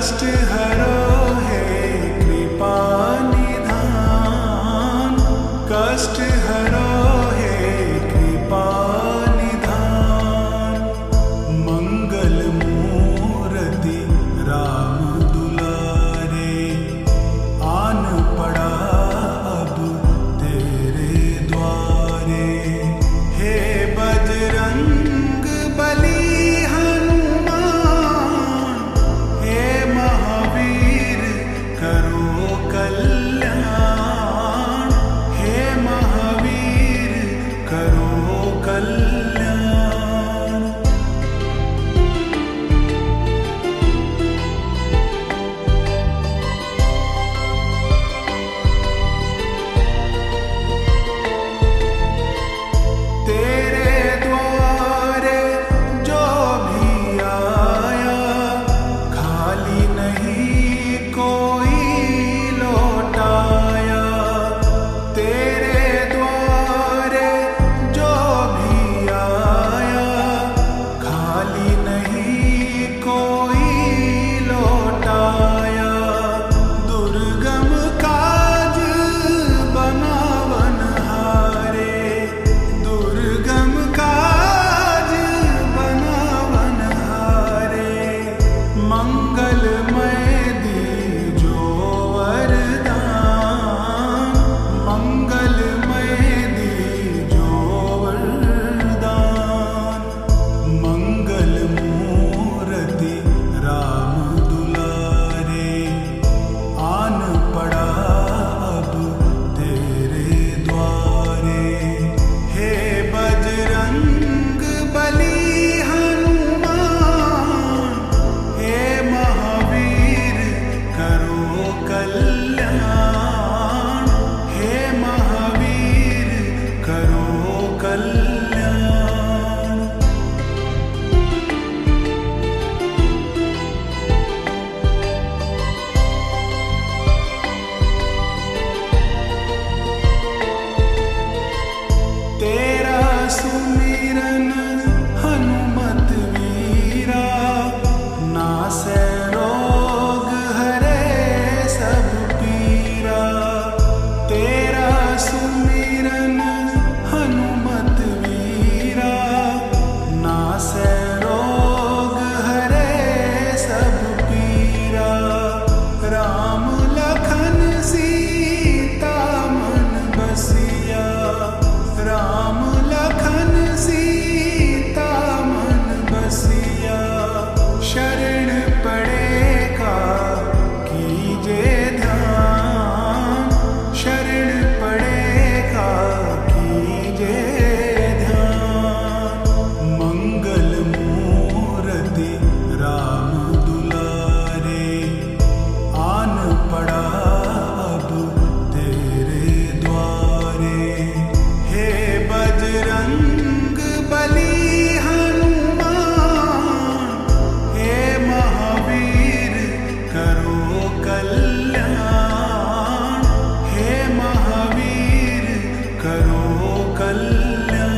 कष्ट हरो हे कृपा निधान, कष्ट हरो हे कृपा निधान। मंगल मूर्ति राम दुलारे, आन पड़ा अब तेरे द्वारे। हे बजरंग बली हनुमान, हे महावीर करो कल्याण, हे महावीर करो कल्याण। तेरे द्वारे जो भी आया, खाली नहीं कोई लौटाया। तेरे द्वारे जो भी आया, खाली नहीं कोई लौटाया। दुर्गम काज बनावन हारे, दुर्गम काज बनावन हारे। मंगलमय दीजो वरदान, मंगलमय दीजो वरदान। मंगल मूर्ति राम दुलारे, आन पड़ा अब तेरे द्वारे। हे बजरंग बली हनुमान, हे महावीर करो कल्याण, हे महावीर करो कल्याण। तेरा सुमिरन हनुमत वीरा, नासै रोग हरे सब पीरा। तेरा सुमिरन हनुमत वीरा, नासै रोग हरे सब पीरा। राम लखन सीता मन बसिया, राम लखन सीता मन बसिया। शरण पड़ेगा कीजे ध्यान, शरण पड़ेगा कीजे ध्यान। मंगल मूर्ति राम दुलारे, आन पड़ा अब तेरे द्वारे। हे बजरंग बली हनुमान, हे महावीर करो कल्याण, हे महावीर करो कल्याण।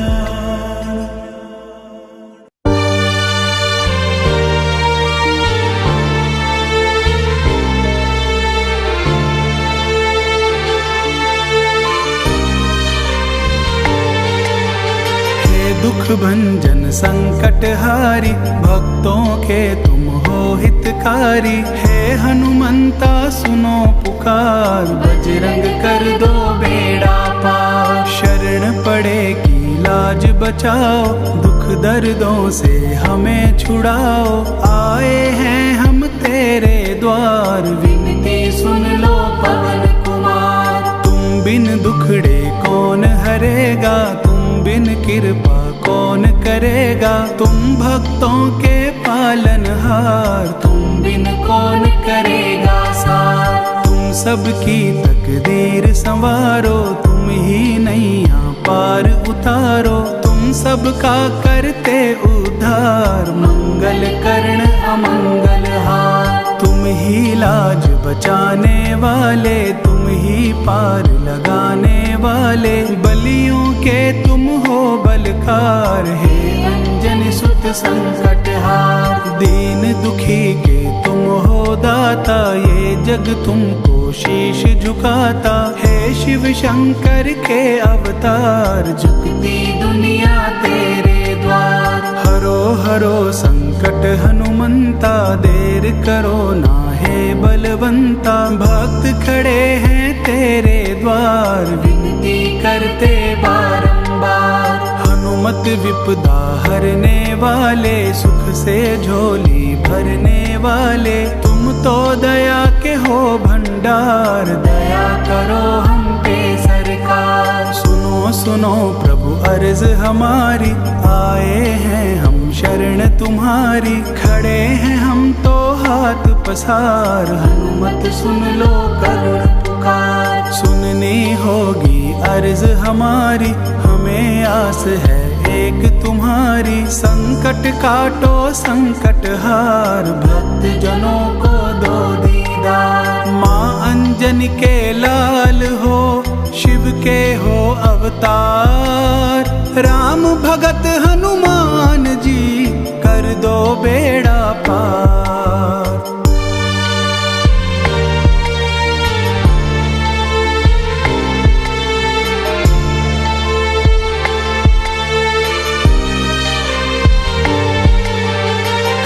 हे दुख भंजन संकट हारी, भक्तों के तुम हो हितकारी। हे हनुमंता सुनो पुकार, बजरंग कर दो बेड़ा पार। शरण पड़े की लाज बचाओ, दुख दर्दों से हमें छुड़ाओ। आए हैं हम तेरे द्वार, विनती सुन लो पवन कुमार। तुम बिन दुखड़े कौन हरेगा, तुम बिन कृपा कौन करेगा। तुम भक्तों के पालनहार, तुम बिन कौन करेगा सार। तुम सबकी तकदीर संवारो, तुम ही नैया पार उतारो। तुम सबका करते उद्धार, मंगल कर्ण अमंगल हार। तुम ही लाज बचाने वाले, तुम ही पार लगाने वाले। बलियों के तुम हो बलकार, हे अंजनी सुत संकट हार। दीन दुखी के तुम हो दाता, दाता, ये जग तुमको शीश झुकाता। हे शिव शंकर के अवतार, झुकती दुनिया तेरे द्वार। हरो हरो संकट हनुमंता, देर करो ना हे बलवंता। भक्त खड़े हैं तेरे द्वार, विनती करते बारंबार। हनुमत विपदा हरने वाले, सुख से झोली भरने वाले। तुम तो दया के हो भंडार, दया करो हम पे सरकार। सुनो सुनो प्रभु अर्ज हमारी, आए हैं हम शरण तुम्हारी। खड़े हैं हम तो हाथ पसार, हनुमत सुन लो करुण पुकार। सुननी होगी अर्ज हमारी, हमें आस है एक तुम्हारी। संकट काटो संकट हार, भक्त जनों को दो दीदार। माँ अंजनी के लाल हो, शिव के हो अवतार। राम भगत हनुमान जी, कर दो बेड़ा पार।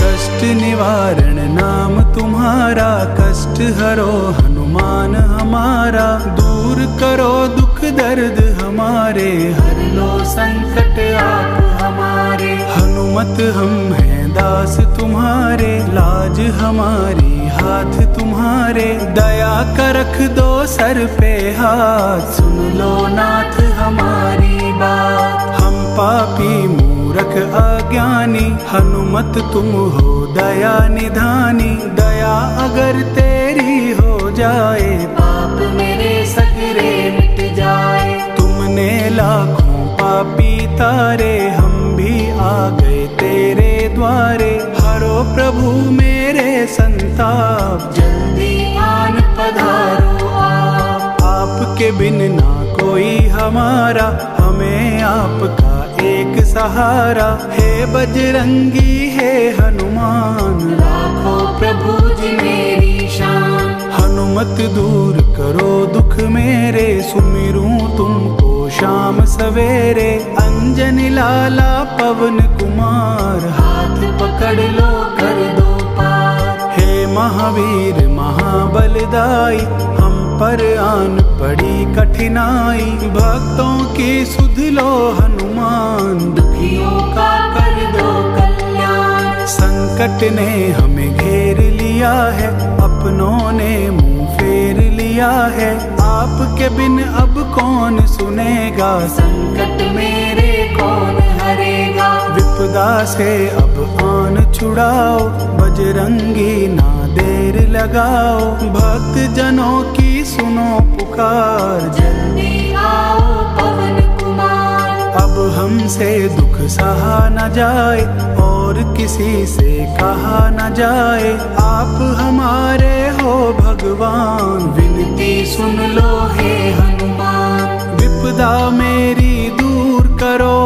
कष्ट निवारण नाम तुम्हारा, कष्ट हरो हनुमान हमारा। दूर करो दुख दर्द हमारे, हर लो संकट आप हमारे। हनुमत हम हैं दास तुम्हारे, लाज हमारी हाथ तुम्हारे। दया कर रख दो सर पे हाथ, सुन लो नाथ हमारी बात। हम पापी मूर्ख अज्ञानी, हनुमत तुम हो दया निधानी। दया अगर तेरी हो जाए, पाप मेरे सगरे मिट जाए। तुमने लाखों पापी तारे, हम भी आ गए तेरे द्वारे। हरो प्रभु मेरे संताप, जल्दी आन पधारो आप। आपके बिन ना कोई हमारा, हमें आपका एक सहारा। हे बजरंगी हे हनुमान, राखो प्रभु जी मेरी शान। हनुमत दूर करो दुख मेरे, सुमिरूं तुमको शाम सवेरे। अंजनी लाला पवन कुमार, हाथ पकड़ लो कर दो पार। हे महावीर महाबलदाई, हम पर आन पड़ी कठिनाई। भक्तों की सुध लो हनुमान, दुखियों का कर दो कल्याण। संकट ने हमें घेर लिया है, अपनों ने मुंह फेर लिया है। आपके बिन अब कौन सुनेगा, संकट मेरे कौन हरेगा। विपदा से अब आन छुड़ाओ, बजरंगी ना देर लगाओ। भक्त जनों की सुनो पुकार, जल्दी आओ पवन कुमार। अब हमसे दुख सहा न जाए, और किसी से कहा न जाए। आप हमारे हो भगवान, विनती सुन लो हे हनुमान। विपदा मेरी दूर करो,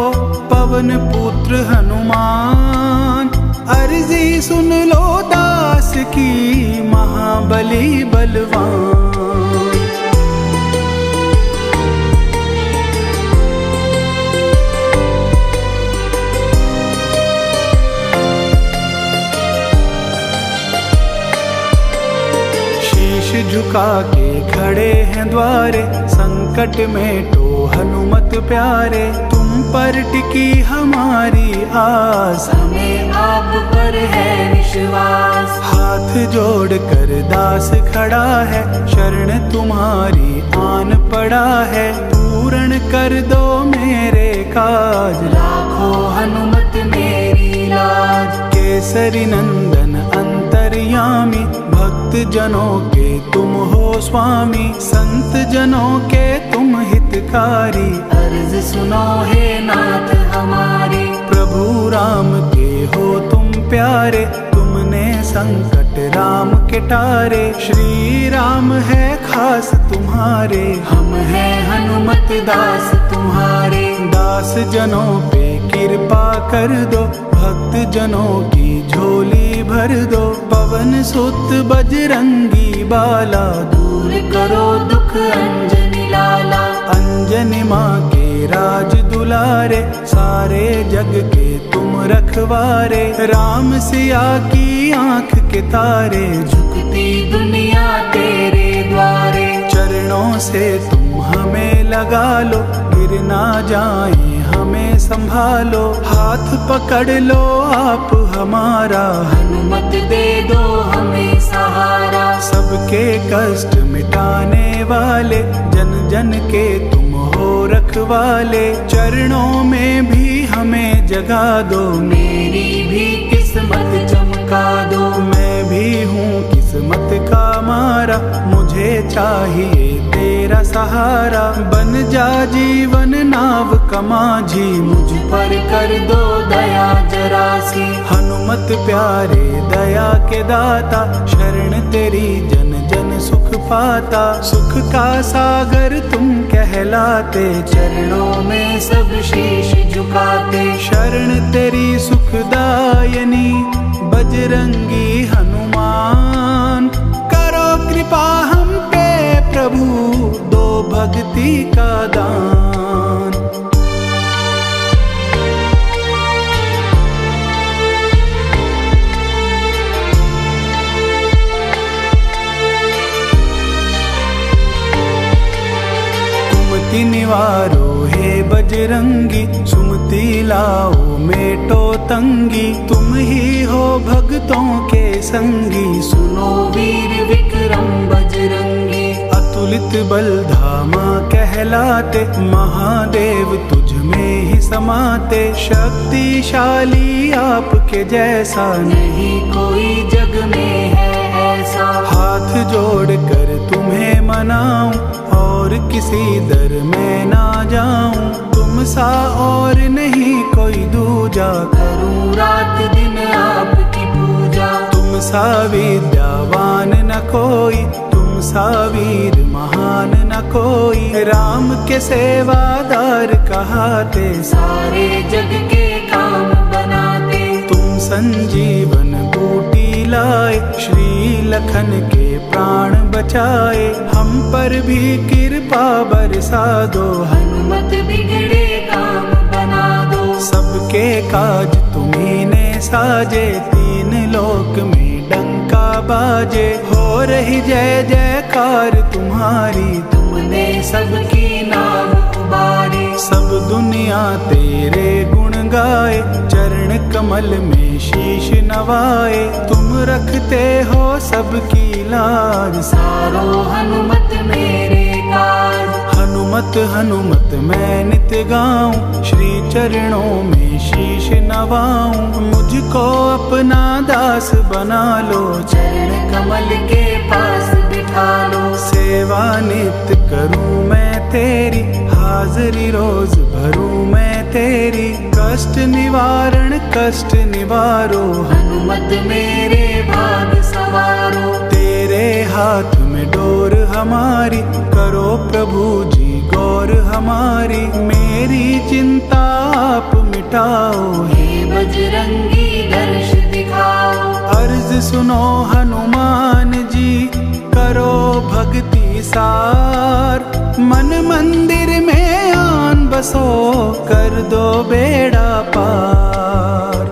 पवन पुत्र हनुमान। अर्जी सुन लो दास की, महाबली बलवान। झुका के खड़े हैं द्वारे, संकट में तो हनुमत प्यारे। तुम पर टिकी हमारी आस, हमें आप पर है विश्वास। हाथ जोड़ कर दास खड़ा है, शरण तुम्हारी आन पड़ा है। पूर्ण कर दो मेरे काज, राखो हनुमत मेरी लाज। केसरी नंदन अंतर्यामी, भक्त जनों के तुम हो स्वामी। संत जनों के तुम हितकारी, अर्ज सुनो हे नाथ हमारी। प्रभु राम के हो तुम प्यारे, तुमने संकट राम के टारे। श्री राम है खास तुम्हारे, हम हैं हनुमत दास तुम्हारे। दास जनों पे कृपा कर दो, भक्त जनों की झोली भर दो। पवन सुत बजरंगी बाला, दूर करो दुख अंजनी लाला। अंजनी माँ के राज दुलारे, सारे जग के तुम रखवारे। राम सिया की आँख के तारे, झुकती दुनिया तेरे द्वारे। चरणों से तुम हमें लगा लो, गिर ना जाए हमें संभालो। हाथ पकड़ लो आप हमारा, हनुमत दे दो हमें सहारा। सबके कष्ट मिटाने वाले, जन जन के तुम हो रखवाले। चरणों में भी हमें जगा दो, मेरी भी किस्मत चमका दो। मैं भी हूँ किस्मत का मारा, मुझे चाहिए तेरा सहारा। बन जा जीवन नाव का माझी, मुझ पर कर दो दया जरा सी। हनुमत प्यारे दया के दाता, शरण तेरी जन जन सुख पाता। सुख का सागर तुम कहलाते, चरणों में सब शीश झुकाते। शरण तेरी सुखदायनी, बजरंगी हनुमान। करो कृपा हम पे प्रभु, दो भक्ति का दान। कुमति निवारो हे बजरंगी, सुमति लाओ मेटो तंगी। तुम ही हो भक्तों के संगी, सुनो वीर विक्रम बजरंगी। अतुलित बल धामा कहलाते, महादेव तुझ में ही समाते। शक्तिशाली आपके जैसा, नहीं कोई जग में है ऐसा। हाथ जोड़ कर तुम्हें मनाऊं, और किसी दर में ना जाऊं। तुम सा और नहीं कोई दूजा, करूं रात दिन आपकी पूजा। तुम सा विद्यावान न कोई, तुम सा वीर महान न कोई। राम के सेवादार कहाते, सारे जग के काम बनाते। तुम संजीवन बूटी लाए, श्री लखन के प्राण बचाए। हम पर भी कृपा बरसा दो, हनुमत बिगड़े काम बना दो। सबके काज तुम्ही ने साजे, तीन लोक में डंका बाजे। हो रही जय जयकार तुम्हारी, तुमने सबकी नाम उबारी। सब दुनिया तेरे गुण गाए, चरण कमल में शीश नवाए। तुम रखते हो सबकी लाज, सारो हनुमत मेरे काज। हनुमत हनुमत मैं नित गाऊं, श्री चरणों में शीश नवाऊं। मुझको अपना दास बना लो, चरण कमल के पास बिठा लो। सेवा नित्य करूं मैं तेरी, हाजिरी रोज भरूं मैं तेरी। कष्ट निवारण कष्ट निवारो, हनुमत मेरे भाग सवारो। तेरे हाथ में डोर हमारी, करो प्रभु जी गौर हमारी। मेरी चिंता आप मिटाओ, हे बजरंगी दर्श दिखाओ। अर्ज सुनो हनुमान जी, करो भक्ति सार। मन मंदिर में आन बसो, कर दो बेड़ा पार।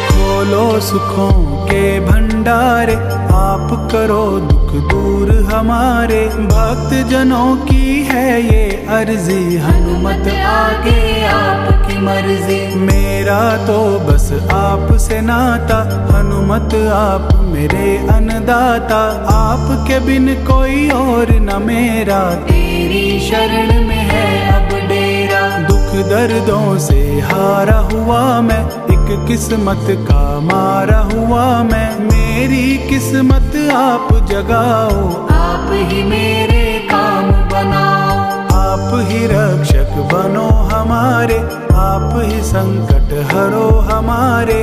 खोलो सुखों के भंडारे, आप करो दुख दूर हमारे। भक्त जनों की है ये अर्जी, हनुमत आगे आपकी मर्जी। मेरा तो बस आप से नाता, हनुमत आप मेरे अन्नदाता। आपके बिन कोई और न मेरा, तेरी शरण में है अब डेरा। दुख दर्दों से हारा हुआ मैं, एक किस्मत का मारा हुआ मैं। मेरी किस्मत आप जगाओ, आप ही मेरे काम बनाओ। आप ही रक्षक बनो हमारे, आप ही संकट हरो हमारे।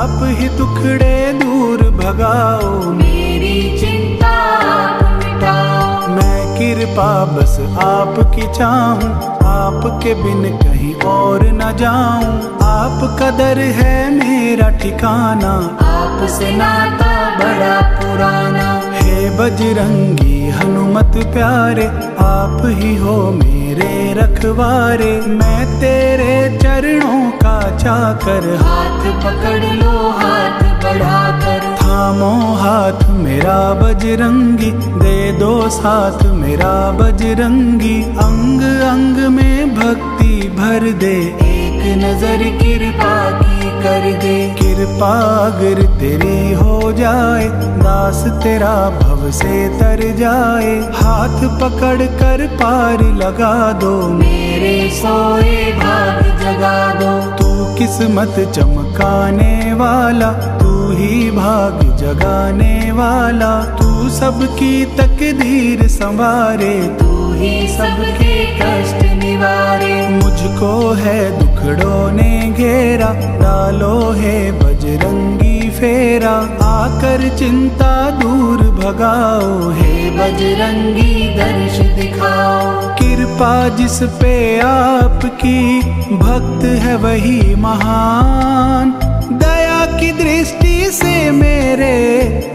आप ही दुखड़े दूर भगाओ, मेरी चिंता आप मिटाओ। मैं कृपा बस आपकी चाहूं, आपके बिन कहीं और न जाऊं। आपका दर है मेरा ठिकाना, आपसे नाता बड़ा पुराना। हे बजरंगी हनुमत प्यारे, आप ही हो मेरे रखवारे। मैं तेरे चरणों का चाकर, हाथ पकड़ लो हाथ बढ़ाकर। थामो हाथ मेरा बजरंगी, दे दो साथ मेरा बजरंगी। अंग अंग में भक्ति भर दे, एक नजर कृपा की कर दे। कृपा अगर तेरी हो जाए, दास तेरा भव से तर जाए। हाथ पकड़ कर पार लगा दो, मेरे सोए भाग जगा दो। तू किस्मत चमकाने वाला, तू ही भाग जगाने वाला। तू सबकी तकदीर संवारे, तू ही सबके कष्ट निवारे। मुझको है दुखड़ों ने घेरा, डालो है बजरंगी फेरा। आकर चिंता दूर भगाओ, हे बजरंगी दर्श दिखाओ। कृपा जिस पे आपकी, भक्त है वही महान। दया की दृष्टि से मेरे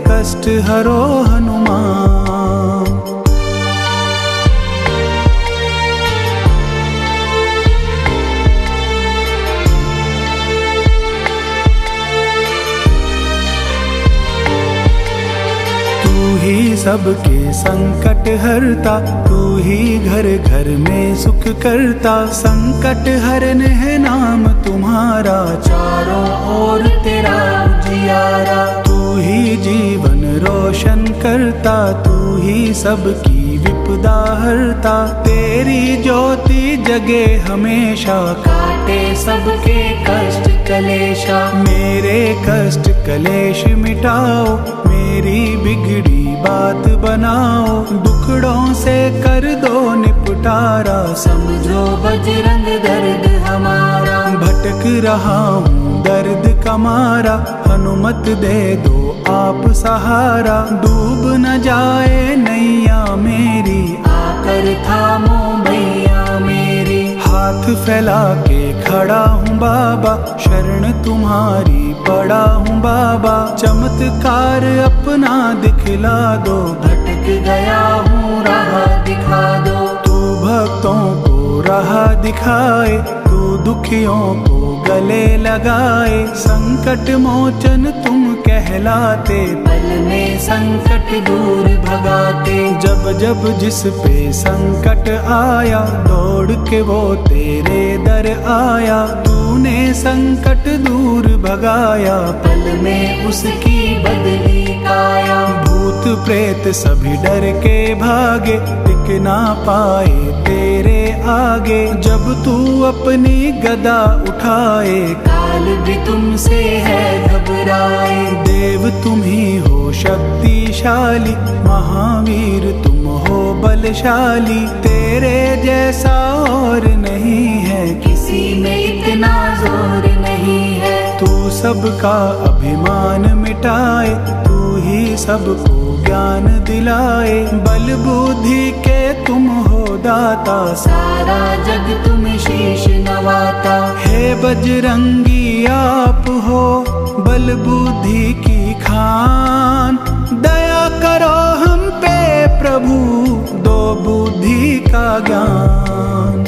कष्ट हरो हनुमान। तू ही सबके संकट हरता, तू ही घर घर में सुख करता। संकट हरन है नाम तुम्हारा, चारों ओर तेरा उजियारा। तू ही जीवन रोशन करता, तू ही सबकी विपदा हरता। तेरी ज्योति जगे हमेशा, काटे सबके कष्ट कलेशा। मेरे कष्ट कलेश मिटाओ, मेरी बिगड़ी बात बनाओ। दुखड़ों से कर दो निपटारा, समझो बजरंग दर्द हमारा। भटक रहा हूँ दर्द का मारा, हनुमत दे दो आप सहारा। डूब न जाए नैया मेरी, आकर थामो भैया मेरी। हाथ फैला के खड़ा हूँ बाबा, शरण तुम्हारी पड़ा हूँ बाबा। चमत्कार अपना दिखला दो, भटक गया हूँ राह दिखा दो। तू भक्तों को राह दिखाए, तू दुखियों को गले लगाए। संकट मोचन तुम कहलाते, पल में संकट दूर भगाते। जब जब जिस पे संकट आया, दौड़ के वो तेरे दर आया। तूने संकट दूर भगाया, पल में उसकी बदली काया। भूत प्रेत सभी डर के भागे, टिक ना पाए तेरे आगे। जब तू अपनी गदा उठाए, काल भी तुमसे है घबराए। देव तुम ही हो शक्तिशाली, महावीर तुम हो बलशाली। तेरे जैसा और नहीं है, किसी में इतना जोर नहीं है। तू सबका अभिमान मिटाए, तू ही सबको ज्ञान दिलाए। बल बुद्धि के तुम हो दाता, सारा जग तुम शीश नवाता। हे बजरंगी आप हो बल बुद्धि की खान। दया करो हम पे प्रभु, दो बुद्धि का ज्ञान।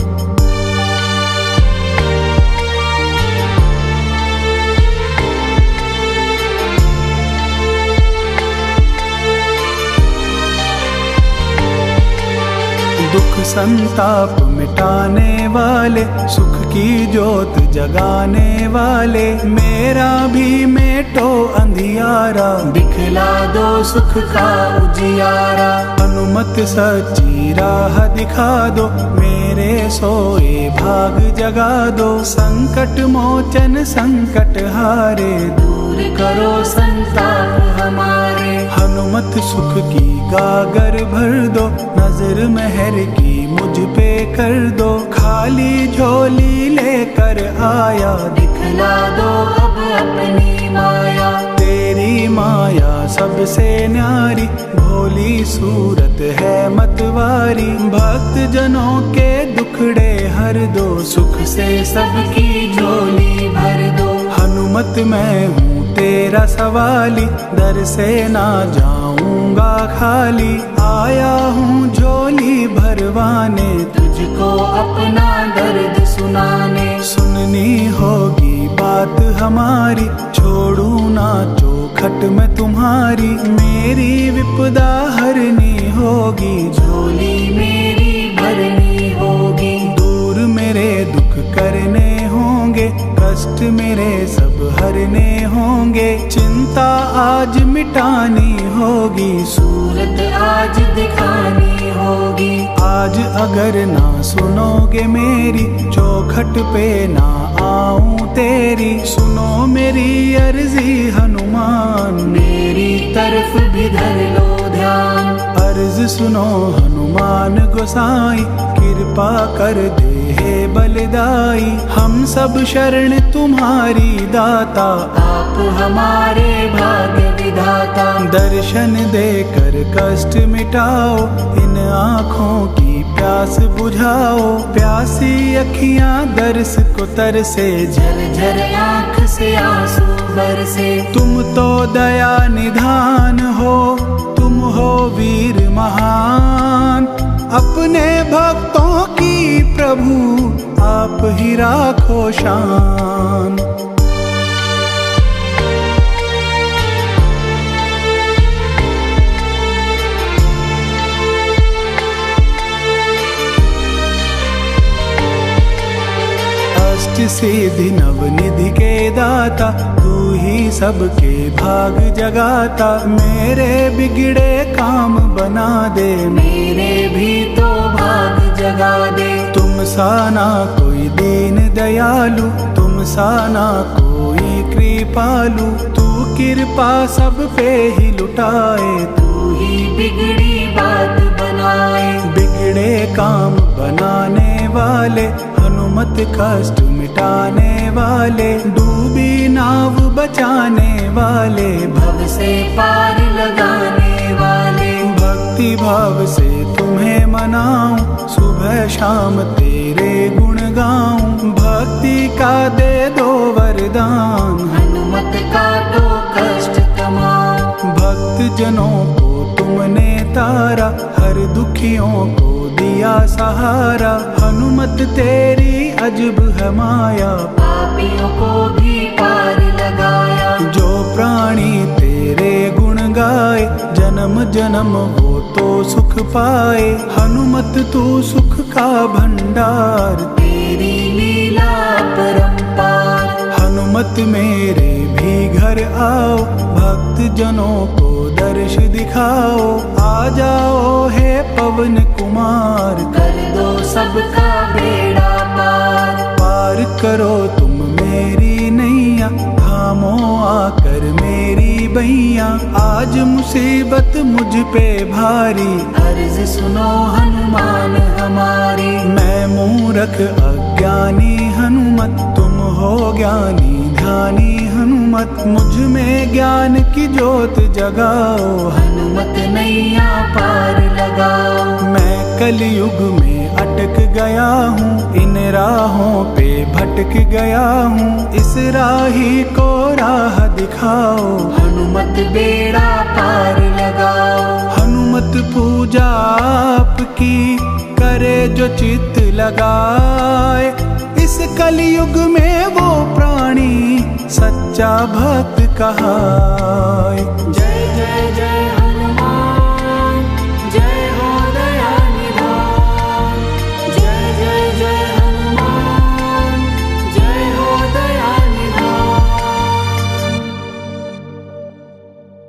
दुख संताप मिटाने वाले, सुख की ज्योत जगाने वाले। मेरा भी मेटो अंधियारा, दिखला दो सुख का उजियारा। हनुमत सच्ची राह दिखा दो, मेरे सोए भाग जगा दो, संकट मोचन संकट हारे दूर करो संताप हमारे। हनुमत सुख की गागर भर दो, नजर मेहर की मुझ पे कर दो, खाली झोली लेकर आया दिखला दो अब अपनी माया। तेरी माया सबसे न्यारी, भोली सूरत है मतवारी, भक्त जनों के दुखड़े हर दो, सुख से सबकी झोली भर दो। हनुमत मैं हूँ तेरा सवाली, दर से ना जाऊंगा खाली, आया हूँ झोली भरवाने, तुझको अपना दर्द सुनाने। सुननी होगी बात हमारी, छोड़ू ना चौखट में तुम्हारी, मेरी विपदा हरनी होगी, झोली मेरी भरनी होगी। दूर मेरे दुख करने होंगे, कष्ट मेरे सब हरने होंगे, चिंता आज मिटानी होगी, सूरत आज दिखानी होगी। आज अगर ना सुनोगे मेरी, चौखट पे ना आऊं तेरी, सुनो मेरी अर्जी हनुमान, मेरी तरफ भी धर लो ध्यान। अर्ज सुनो हनुमान गोसाई, कृपा कर दे हे बलदाई, हम सब शरण तुम्हारी दाता, आप हमारे भाग्य विधाता। दर्शन देकर कष्ट मिटाओ, इन आँखों की प्यास बुझाओ, प्यासी अखियाँ दर्श को तरसे, झरझर आँख से आंसू बरसे। तुम तो दया निधान हो, तुम हो वीर महान, अपने भक्तों की प्रभु आप ही राखो शान। अष्ट सिद्धि नवनिधि के दाता, तू ही सबके भाग जगाता, मेरे बिगड़े काम बना दे, मेरे भी तो भाग जगा दे। तुम सा ना कोई दीन दयालु, तुम सा ना कोई कृपालु, तू कृपा सब पे ही लुटाए, तू ही बिगड़ी बात बनाए। बिगड़े काम बनाने वाले, हनुमत कष्ट मिटाने वाले, डूबी नाव बचाने वाले, भव से पार लगाने वाले। भक्ति भाव से तुम्हें मनाऊं, सुबह शाम तेरे गुण गाऊं, भक्ति का दे दो वरदान, हनुमत का तो कष्ट कमाओ। भक्त जनों को तुमने तारा, हर दुखियों को दिया सहारा, हनुमत तेरी अजब है माया, पापियों को भी पार लगाया। जो प्राणी तेरे गुण गाए, जन्म जन्म हो तो सुख पाए, हनुमत तू सुख का भंडार, तेरी लीला परंपार। हनुमत मेरे भी घर आओ, भक्त जनों को दर्श दिखाओ, आ जाओ हे पवन कुमार, कर दो सबका बेड़ा पार। पार करो तुम मेरी नैया, थामो आकर मेरी बैया, आज मुसीबत मुझ पे भारी, अर्ज सुनो हनुमान हमारी। मैं मूर्ख अज्ञानी हनुमत, तुम हो ज्ञानी ध्यानी हनुमत, मुझ में ज्ञान की ज्योत जगाओ, हनुमत नैया पार लगाओ। मैं कलयुग में अटक गया हूँ, इन राहों पे भटक गया हूँ, इस राही को राह दिखाओ, हनुमत बेड़ा पार लगाओ। हनुमत पूजा आपकी करे जो चित्त लगाए, इस कलयुग में वो प्राणी सच्चा भक्त कहाए। जय